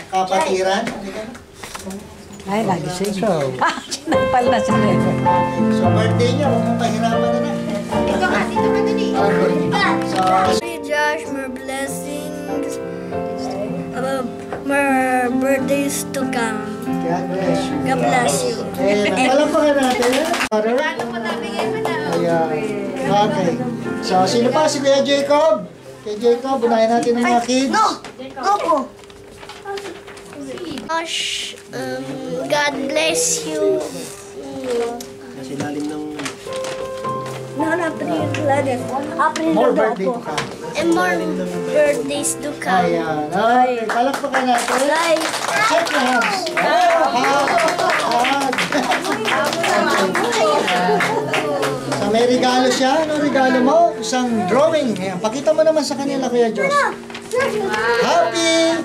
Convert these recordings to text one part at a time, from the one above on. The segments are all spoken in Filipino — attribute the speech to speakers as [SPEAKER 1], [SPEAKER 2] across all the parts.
[SPEAKER 1] kapatiran.
[SPEAKER 2] Ay, lagi siya ikaw. Sinampal na siya.
[SPEAKER 1] So, birthday niya, huwag mong pahirapan na.
[SPEAKER 3] Dito ka dali.
[SPEAKER 1] So,
[SPEAKER 3] Josh, more blessings. More birthdays to come.
[SPEAKER 1] God bless you.
[SPEAKER 3] God bless you.
[SPEAKER 1] Palapakan natin. Ayan. Okay. So, sino pa? Si Kuya Jacob. Kay Jacob, unahin natin ang mga kids.
[SPEAKER 3] Go. Josh, God bless you.
[SPEAKER 4] Kasi lalim ng...
[SPEAKER 1] More birthday to come.
[SPEAKER 3] And more birthdays to come.
[SPEAKER 1] Ayan. Okay. Palakpakan natin. Check your hands. So, may regalo siya. Ano regalo mo? Isang drawing. Ayan. Pakita mo naman sa kanila, Kuya Josh. Happy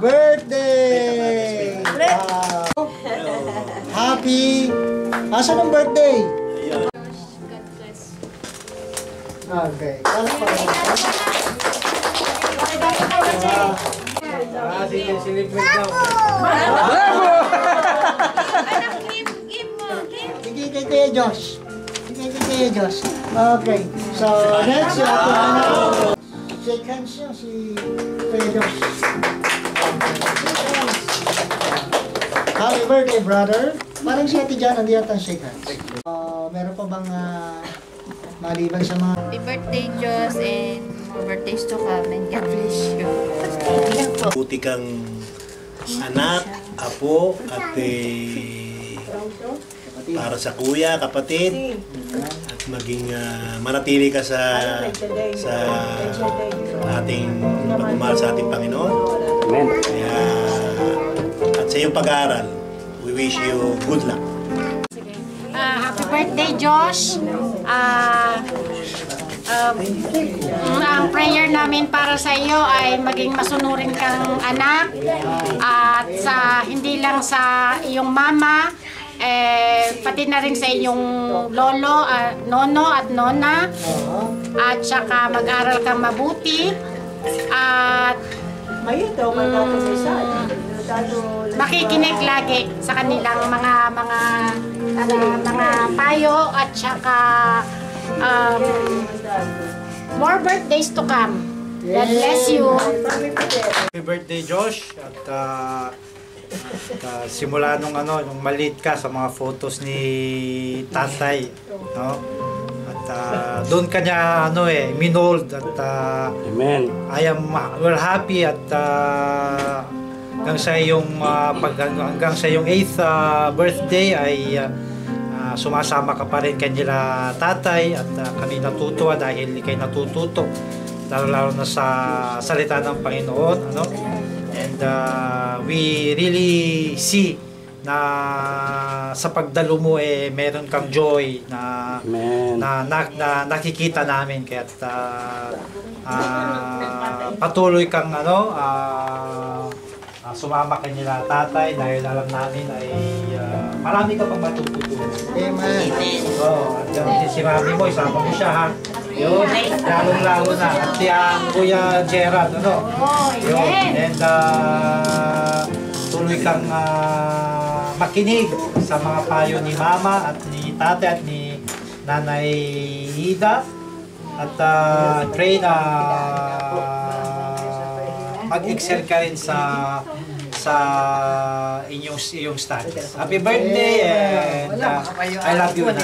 [SPEAKER 1] birthday! Wow. Happy... Asan ang birthday? Okay. Palakpakan natin. Sige kay Kuya Josh. Okay. So, next, yung ating anak. Shake hands siya si Kuya Josh. Happy birthday, brother. Parang si Ate Jan, hindi yata shake hands. Meron pa bang maliban sa mga...
[SPEAKER 5] Happy birthday, Diyos, and more birthdays to come, and God bless you.
[SPEAKER 4] Buti kang anak, apo, at para sa kuya, kapatid, at maging manatili ka sa ating pagmamahal sa ating Panginoon.
[SPEAKER 6] Amen.
[SPEAKER 4] Kaya, at sa iyong pag-aaral, we wish you good luck.
[SPEAKER 7] Happy birthday, Josh. Ang prayer namin para sa iyo ay maging masunurin kang anak at hindi lang sa iyong mama, pati na rin sa iyong lolo, nono at nona, at saka mag-aral kang mabuti at makikinig lagi sa kanilang mga payo at saka more birthdays to come. God bless you.
[SPEAKER 8] Happy birthday, Josh. At simula nung maliit ka sa mga photos ni tatay, no? At doon ka niya minold at
[SPEAKER 6] Amen.
[SPEAKER 8] we're happy at hanggang sa iyong 8th birthday ay sumasama ka pa rin kanila tatay at kami natutuwa dahil ikay natututo lalo na sa salita ng Panginoon, and we really see na sa pagdalo mo meron kang joy na nakikita namin, kaya patuloy kang sumama kanila tatay dahil alam namin ay marami ka pang matututunan.
[SPEAKER 1] Amen.
[SPEAKER 8] At si mami mo, isama mo siya, ha? Yun, lalong-lalo na. At si Kuya Gerard, Yun, and tuloy kang makinig sa mga payo ni mama at ni tatay at ni Nanay Ida. At pray na mag-excel ka rin sa iyong studies. Happy birthday and I love you, Nana.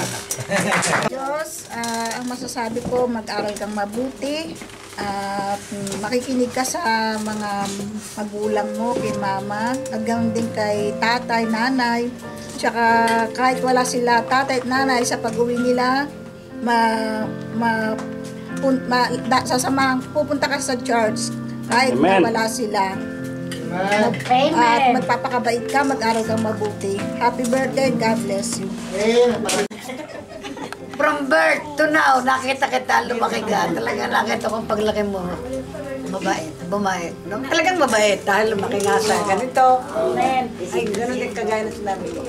[SPEAKER 9] Diyos, ang masasabi ko, mag-aral kang mabuti at makikinig ka sa mga magulang mo, kay mama, hanggang din kay tatay, nanay, tsaka kahit wala sila tatay at nanay sa pag-uwi nila, pupunta ka sa church kahit wala sila. At magpapakabait ka, mag-aral kang mabuti. Happy birthday, God bless you.
[SPEAKER 2] From birth to now, nakita kita, lumaki ka. Talaga nakita ko paglaki mo. Mabait, bumait. No? Talagang mabait dahil lumaki nga sa ganito. Amen. Ay, ganun din kagaya na sinabi ko.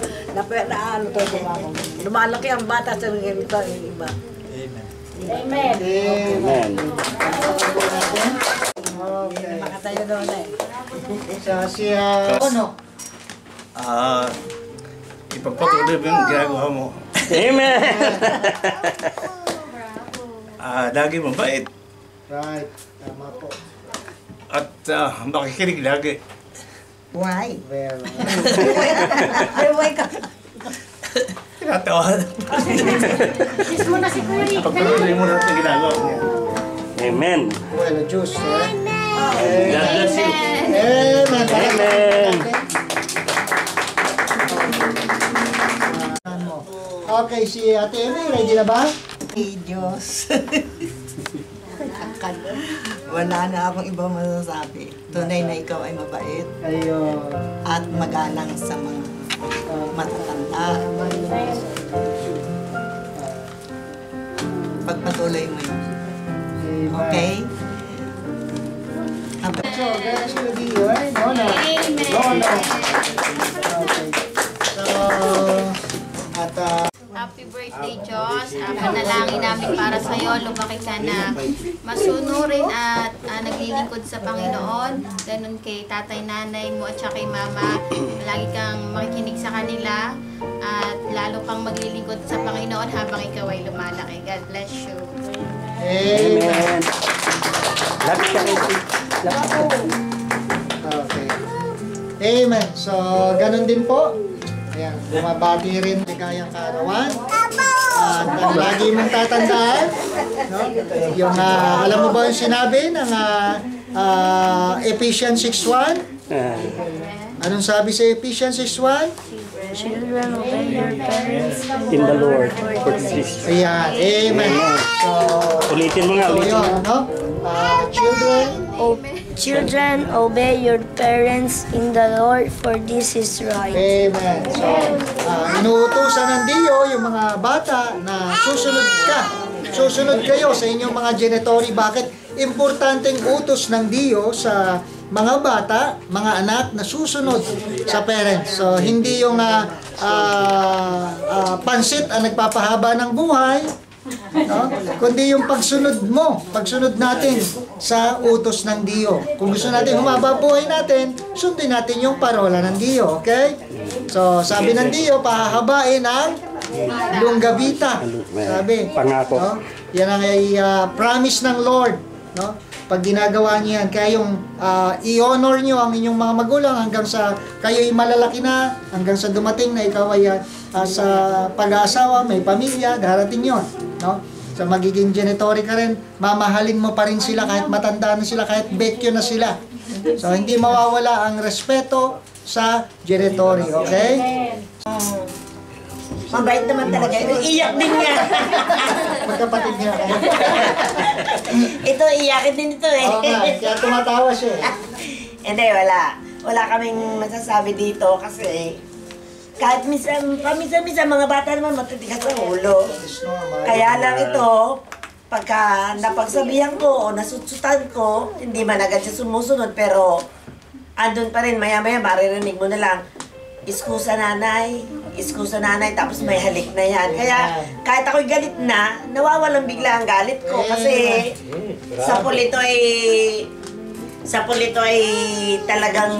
[SPEAKER 2] Lumalaki ang bata sa ganito, yung iba.
[SPEAKER 8] Amen.
[SPEAKER 2] Amen.
[SPEAKER 6] Amen.
[SPEAKER 1] Okay.
[SPEAKER 2] Makatayo
[SPEAKER 1] Si ano?
[SPEAKER 10] Ipagpatuloy mo yung ginagawa mo.
[SPEAKER 6] Amen.
[SPEAKER 10] Lagi mabait.
[SPEAKER 1] Right. Tama po.
[SPEAKER 10] At makikinig lagi.
[SPEAKER 9] Why?
[SPEAKER 1] Well,
[SPEAKER 9] Why ka?
[SPEAKER 10] Tinatawa.
[SPEAKER 7] Kiss mo na si Kuya.
[SPEAKER 10] Pagpatuloy mo na ito ginagawa mo.
[SPEAKER 6] Amen.
[SPEAKER 1] well, juice, eh?
[SPEAKER 10] God bless you.
[SPEAKER 1] Amen.
[SPEAKER 6] Amen.
[SPEAKER 1] Okay, si Ate Amy, ready na ba?
[SPEAKER 9] Hey, Diyos. Wala na akong ibang masasabi. Tunay na ikaw ay mabait
[SPEAKER 1] Ayun.
[SPEAKER 9] at magalang sa mga matatanda. Pagpatuloy mo yun. Okay?
[SPEAKER 1] So, ganun sila dito, eh? Nona. Nona. Okay. So, at
[SPEAKER 5] Happy birthday, Diyos. Panalangin namin para sa iyo. Lumaki ka na masunurin at naglilingkod sa Panginoon. Ganun kay tatay, nanay mo at saka kay mama. Lagi kang makikinig sa kanila at lalo kang maglilingkod sa Panginoon habang ikaw ay lumalaki. God bless you.
[SPEAKER 1] Amen.
[SPEAKER 6] Lapit ka rin.
[SPEAKER 1] Okay. Amen. So, ganun din po. Ayan, bumabati rin ligayang kaarawan. At ang lagi mong tatandaan, no? Yung, alam mo ba yung sinabi ng Ephesians 6:1? Anong sabi sa Ephesians 6:1?
[SPEAKER 3] Children, obey your parents.
[SPEAKER 6] In the Lord. For this.
[SPEAKER 1] Ayan, amen. So,
[SPEAKER 6] Ulitin mo nga,
[SPEAKER 1] so
[SPEAKER 6] ulitin.
[SPEAKER 1] yun, no?
[SPEAKER 3] Children, obey your parents in the Lord, for this is right.
[SPEAKER 1] Amen. So, inuutosan ng Diyo yung mga bata na susunod ka. Susunod kayo sa inyong mga genitori. Bakit? Importanteng utos ng Diyo sa mga bata, mga anak na susunod sa parents. So, hindi yung pansit ang nagpapahaba ng buhay, no? Kundi yung pagsunod mo, pagsunod natin sa utos ng Diyo. Kung gusto natin humaba buhay natin, sundin natin yung parola ng Diyo, okay? So, sabi ng Diyo, pahahabain ang lunggabita. Sabi,
[SPEAKER 6] Pangako.
[SPEAKER 1] no? Yan ang promise ng Lord, no? Pag ginagawa niyo yan, kaya yung i-honor niyo ang inyong mga magulang hanggang sa kayo'y malalaki na, hanggang sa dumating na ikaw ay sa pag-aasawa, may pamilya, darating yon, no? Sa magiging genitori ka rin, mamahalin mo pa rin sila kahit matanda na sila, kahit bekyo na sila. So, hindi mawawala ang respeto sa genitori, okay?
[SPEAKER 2] Mabait naman talaga. Iyak din niya.
[SPEAKER 1] Magkapatid niya kayo.
[SPEAKER 2] Ito, iyakin din ito eh.
[SPEAKER 1] Oo nga, kaya tumatawa siya eh.
[SPEAKER 2] Hindi, wala. Wala kaming masasabi dito kasi kahit paminsan-minsan mga bata naman matitigas ang ulo. Kaya lang ito, pagka napagsabihan ko o nasutsutan ko, hindi man agad siya sumusunod pero andun pa rin, maya-maya maririnig mo na lang, iskusa nanay, tapos may halik na yan. Kaya kahit ako'y galit na, nawawalang bigla ang galit ko kasi sa pulito ay talagang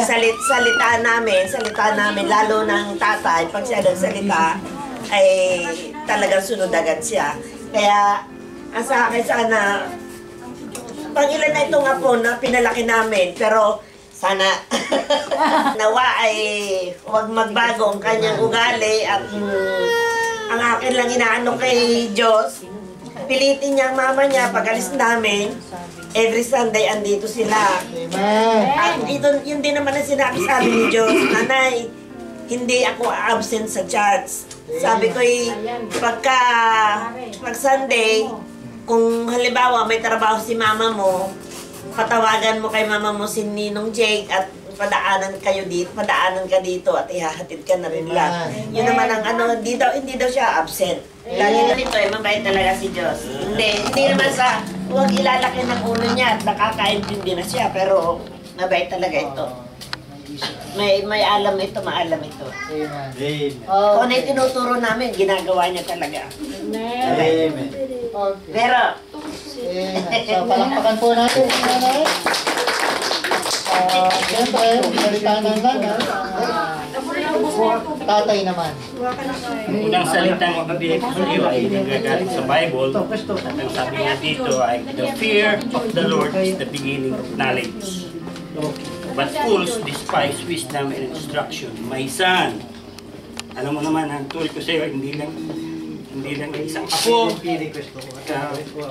[SPEAKER 2] salita namin, lalo ng tatay, pag siya nagsalita, ay talagang sunod agad siya. Kaya, ang sa akin sana, pang ilan na itong apo na pinalaki namin, pero sana nawa ay huwag magbago ang kanyang ugali at ang akin lang inaano kay Diyos, pilitin niya ang mama niya pag alis namin, every Sunday andito sila. At yun din naman ang sinabi sa amin ni Diyos, nanay, hindi ako absent sa church. Sabi ko pag Sunday, kung halimbawa may trabaho si mama mo, patawagan mo kay mama mo si Ninong Jake at padaanan ka dito at ihahatid ka na rin lang. Yun naman ang hindi daw siya absent. Lagi na nito mabait talaga si Diyos. Hindi naman sa huwag ilalaki ng ulo niya at nakakaintindi na siya, pero mabait talaga ito. May alam ito, maalam ito.
[SPEAKER 1] Amen.
[SPEAKER 2] Kung ano yung tinuturo namin, ginagawa niya talaga.
[SPEAKER 1] Amen.
[SPEAKER 2] Pero,
[SPEAKER 1] Amen. So, palakpakan po natin. Siyempre, salita ng nanay, tatay naman.
[SPEAKER 6] Ang unang salitang ibibigay ko sa iyo ay nagagaling sa Bible. At ang sabi nga dito ay, the fear of the Lord is the beginning of knowledge. But fools despise wisdom and instruction. My son, alam mo naman, ang tool ko sa iyo, hindi lang isang apo,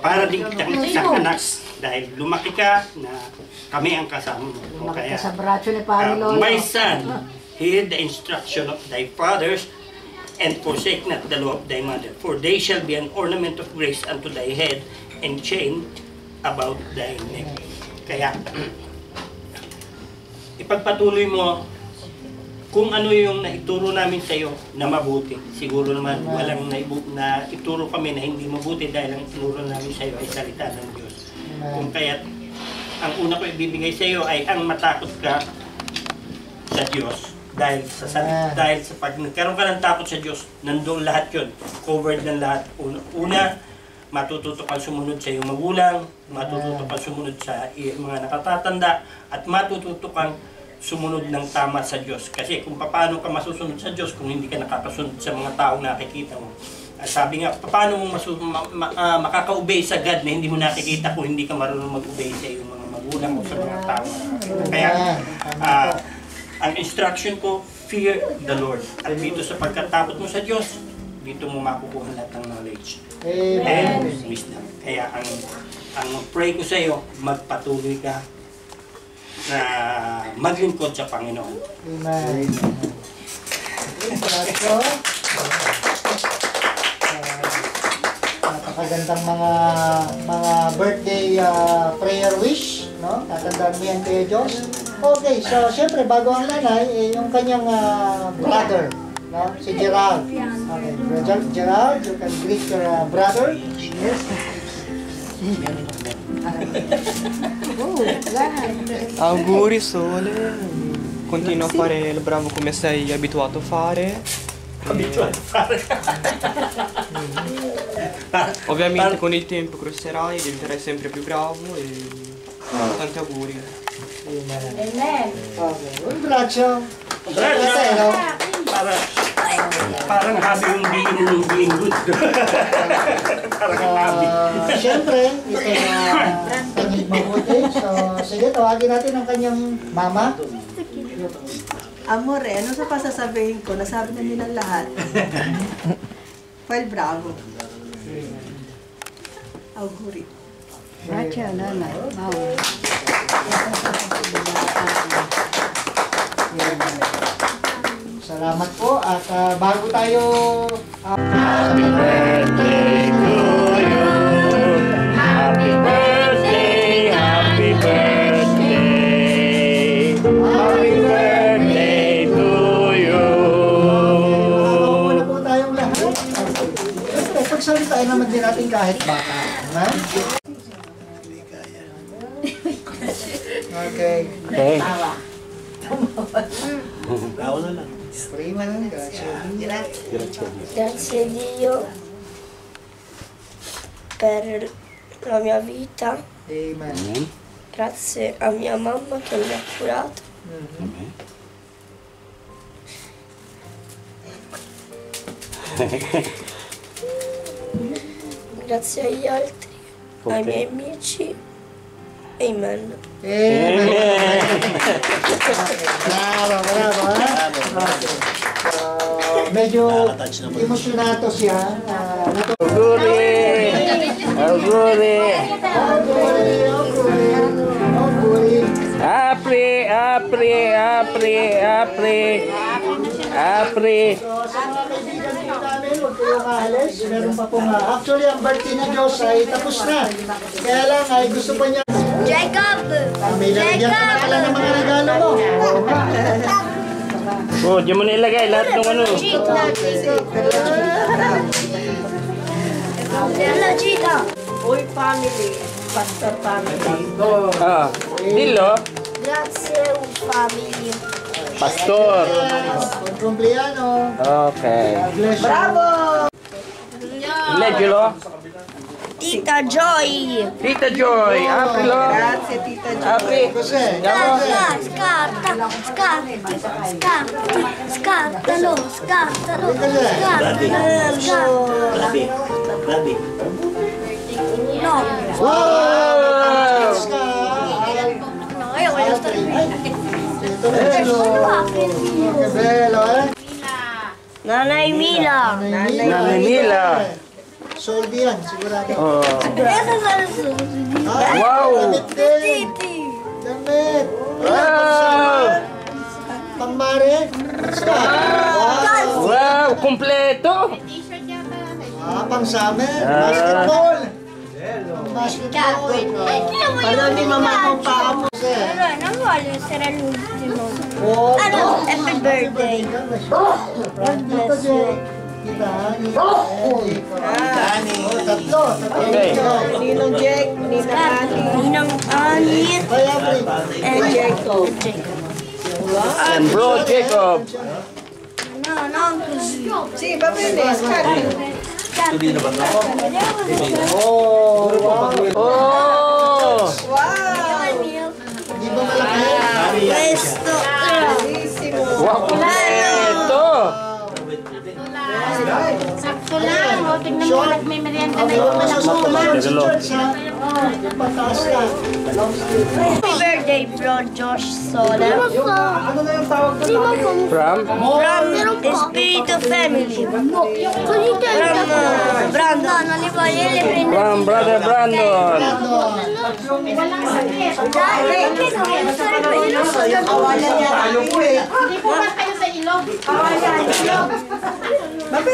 [SPEAKER 6] para din kitang isang anak. Dahil lumaki ka na kami ang kasama mo. O
[SPEAKER 2] Lumaki
[SPEAKER 6] kaya,
[SPEAKER 2] ka sa braso ni Pare Lolo.
[SPEAKER 6] my son, hear the instruction of thy fathers, and forsake not the law of thy mother. For they shall be an ornament of grace unto thy head, and chain about thy neck. Kaya, ipagpatuloy mo kung ano yung naituro namin sa iyo na mabuti. Siguro naman walang naituro kami na hindi mabuti dahil ang ituro namin sa iyo ay salita ng Diyos. Kung kaya't ang una ko ibibigay sa iyo ay ang matakot ka sa Diyos. Dahil sa pag nagkaroon ka ng takot sa Diyos, nandoon lahat yun. Covered ng lahat. Una, matututo kang sumunod sa iyong magulang, matututo kang sumunod sa mga nakatatanda, at matututo kang sumunod ng tama sa Diyos. Kasi kung paano ka masusunod sa Diyos kung hindi ka nakakasunod sa mga taong nakikita mo. Sabi nga, paano mo makaka-obey sa God na hindi mo nakikita kung hindi ka marunong mag-obey sa iyong mga magulang o sa mga tao. Kaya, ang instruction ko, fear the Lord. At dito sa pagkatakot mo sa Diyos, dito mo makukuha lahat ng knowledge. And wisdom. Kaya ang pray ko sa iyo, magpatuloy ka na maglingkod sa Panginoon.
[SPEAKER 1] Amen. Napakagandang mga birthday prayer wish, no? Tatandaan mo yan kay Diyos. Okay, so syempre bago ang nanay, yung kanyang brother, no? Si Gerald. Okay, Gerald, you can greet your brother. Yes.
[SPEAKER 11] Auguri Sole, continua a fare il bravo come sei abituato a fare. Ovviamente con il tempo crescerai, diventerai sempre più bravo e tanti auguri.
[SPEAKER 1] Amen. Okay, un braccio. Braccio.
[SPEAKER 6] Parang habi yung being good. Parang habi.
[SPEAKER 1] Siyempre, ito na kanyang mabuti. So, sige, tawagin natin ang kanyang mama.
[SPEAKER 12] Amore, ano sa pasasabihin ko? Nasabi na nila lahat. Well, bravo. Auguri.
[SPEAKER 2] Gracia, nanay. Mau.
[SPEAKER 1] Salamat po at bago tayo
[SPEAKER 6] Happy birthday to you. Happy birthday, happy birthday. Happy birthday to you.
[SPEAKER 1] muna po tayong lahat. Pagsalitain naman din natin kahit bata. Okay.
[SPEAKER 6] Okay.
[SPEAKER 4] Tao na lang.
[SPEAKER 1] Prima lang.
[SPEAKER 3] Grazie Dio per la mia vita.
[SPEAKER 1] Amen.
[SPEAKER 3] Grazie a mia mamma che mi ha curato. Grazie agli altri, ai miei amici. Amen.
[SPEAKER 1] Bravo. Medyo emosyonato siya.
[SPEAKER 6] Auguri. Apri.
[SPEAKER 1] So, sa mga kaibigan po namin, huwag kayong aalis. Meron pa pong, actually, ang birthday ni Diyos ay tapos na. Kaya lang, ay gusto pa niya.
[SPEAKER 3] Jacob!
[SPEAKER 1] May lalagyan ka na pala ng mga regalo mo.
[SPEAKER 6] Oh, diyan mo na ilagay lahat ng ano.
[SPEAKER 3] Bella Gita!
[SPEAKER 12] Uy, family. Pastor family.
[SPEAKER 6] Dillo.
[SPEAKER 3] Grazie, un family.
[SPEAKER 6] Pastor.
[SPEAKER 1] Buon compleanno.
[SPEAKER 6] Okay.
[SPEAKER 1] God bless you.
[SPEAKER 12] Bravo!
[SPEAKER 6] Leggilo.
[SPEAKER 3] Tita Joy.
[SPEAKER 11] Tita Joy, April.
[SPEAKER 12] Grazie, Tita Joy.
[SPEAKER 11] April.
[SPEAKER 4] Barbie.
[SPEAKER 11] Wow!
[SPEAKER 3] Nanay Mila.
[SPEAKER 11] Nanay Mila.
[SPEAKER 1] Soldi yan, sigurado.
[SPEAKER 11] Oh.
[SPEAKER 1] Ah,
[SPEAKER 11] Wow!
[SPEAKER 1] damit din. Damit.
[SPEAKER 11] Wow!
[SPEAKER 1] Pangmare. Wow.
[SPEAKER 11] Wow! Kompleto!
[SPEAKER 1] Pang summer. Basketball. Basketball.
[SPEAKER 12] Para ni mama mo pa mo.
[SPEAKER 3] Non voglio essere l'ultimo. Happy birthday. God bless you.
[SPEAKER 1] Tatlo.
[SPEAKER 11] Okay.
[SPEAKER 12] Ninong Jake,
[SPEAKER 3] Ninang Ani.
[SPEAKER 12] and Jacob.
[SPEAKER 11] And bro Jacob.
[SPEAKER 3] No, così.
[SPEAKER 12] Sì, va bene, scatti.
[SPEAKER 11] Oh! Oh!
[SPEAKER 1] Di ba malaki?
[SPEAKER 3] Questo.
[SPEAKER 11] Wow! Kompleto!
[SPEAKER 7] Sakto lang. O, tignan mo, nagme-merienda na yung anak mo.
[SPEAKER 3] Happy birthday, bro Josh Sola.
[SPEAKER 1] Ano na yung tawag doon?
[SPEAKER 11] From?
[SPEAKER 3] From Espiritu Family. From Brandon.
[SPEAKER 11] From Brother Brandon.
[SPEAKER 12] Awalan niya.
[SPEAKER 7] Hindi po ba kayo sa ilog?
[SPEAKER 11] Happy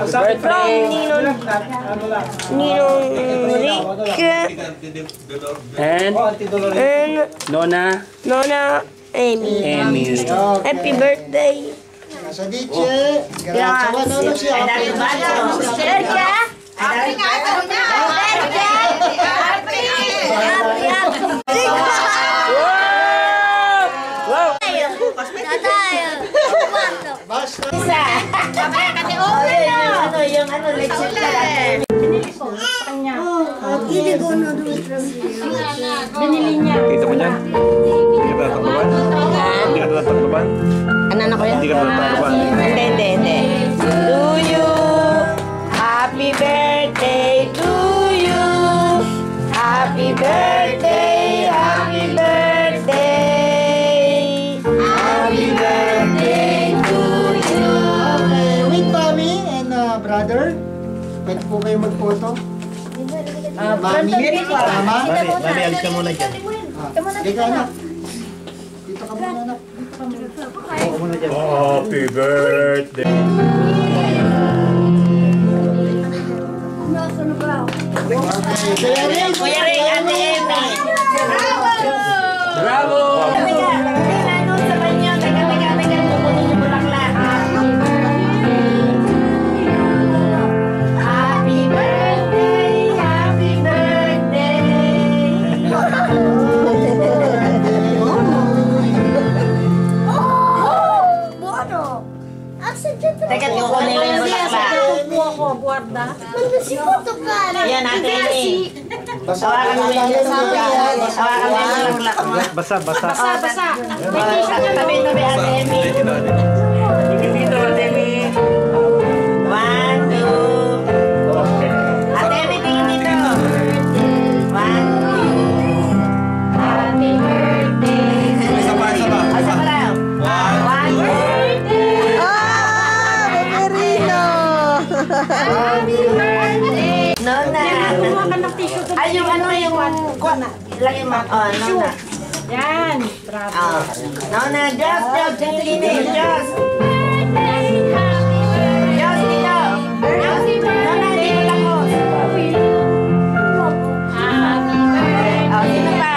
[SPEAKER 11] birthday!
[SPEAKER 3] Ninong Rick
[SPEAKER 11] And Nona
[SPEAKER 3] Amy.
[SPEAKER 11] Amy.
[SPEAKER 3] Happy birthday.
[SPEAKER 1] Sa Diche. Grazie. Ano siya?
[SPEAKER 11] Wow!
[SPEAKER 1] Basta.
[SPEAKER 7] Binili niya.
[SPEAKER 10] Kita mo yan? Hindi ka tatakluban? Hindi ka tatakluban?
[SPEAKER 2] Anak ko yan?
[SPEAKER 10] Hindi ka tatakluban?
[SPEAKER 2] Hindi. To you, happy birthday to you. Happy birthday, happy birthday. Happy birthday to you.
[SPEAKER 1] With mommy and brother. Pwede po kayo mag-photo. Mami. Mama.
[SPEAKER 4] Mami, alis ka muna dyan.
[SPEAKER 1] Hindi ka anak. Dito ka muna anak.
[SPEAKER 10] Happy birthday!
[SPEAKER 2] Kuya Ring, Ate Amy.
[SPEAKER 11] Bravo!
[SPEAKER 2] Happy birthday, happy birthday.
[SPEAKER 3] Buono.
[SPEAKER 2] Teka, kukunin mo yung bulaklak.
[SPEAKER 7] Kukuha ko, guarda.
[SPEAKER 3] Non si può toccare.
[SPEAKER 2] Yan, Ate Amy.
[SPEAKER 1] Hawakan mo yung
[SPEAKER 2] Hawakan mo yung bulaklak mo.
[SPEAKER 8] Basa.
[SPEAKER 7] Basa.
[SPEAKER 2] Tabi-tabi, Ate Amy. Dito, Ate Amy. 1, 2. Ate Amy, tingin dito. 1, 2. Happy birthday. Isa pa. Isa pa lang. 1, 2.
[SPEAKER 12] Beberino!
[SPEAKER 2] Happy birthday. Nona.
[SPEAKER 7] Kumuha ka ng tissue.
[SPEAKER 2] Ay, yung ano yung... Lagi mo. Oh, Nona.
[SPEAKER 7] Yan. Bravo.
[SPEAKER 2] Oh. Nona, Diyos, tingin dito. Diyos. Diyos, dito. Diyos, Nona, dito lang mo.
[SPEAKER 7] Happy birthday.
[SPEAKER 2] Oh, sino pa?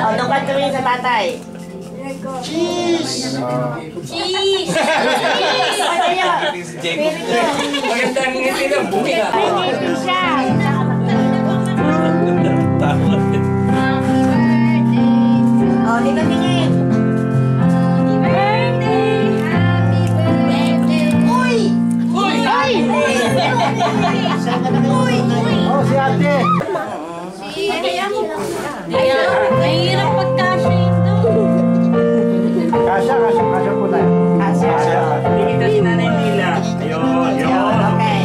[SPEAKER 2] Oh, doon ka tumingin sa tatay.
[SPEAKER 1] Cheese!
[SPEAKER 2] Cheese!
[SPEAKER 6] Magandang ngiti ng buhay.
[SPEAKER 2] Oh, tingin.
[SPEAKER 1] Oh, si ate!
[SPEAKER 2] Mahirap pagkasya ito.
[SPEAKER 1] Kasya po tayo.
[SPEAKER 6] Hindi kita si Nanay Nila. Ayun.
[SPEAKER 2] Okay.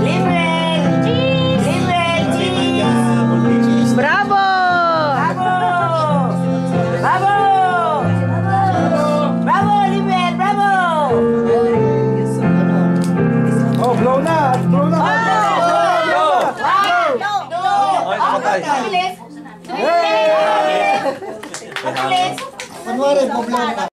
[SPEAKER 2] Libre! Cheese!
[SPEAKER 1] Bravo!
[SPEAKER 2] Bravo, Libre! Bravo!
[SPEAKER 1] Oh, blow na! Kunwari, blow na.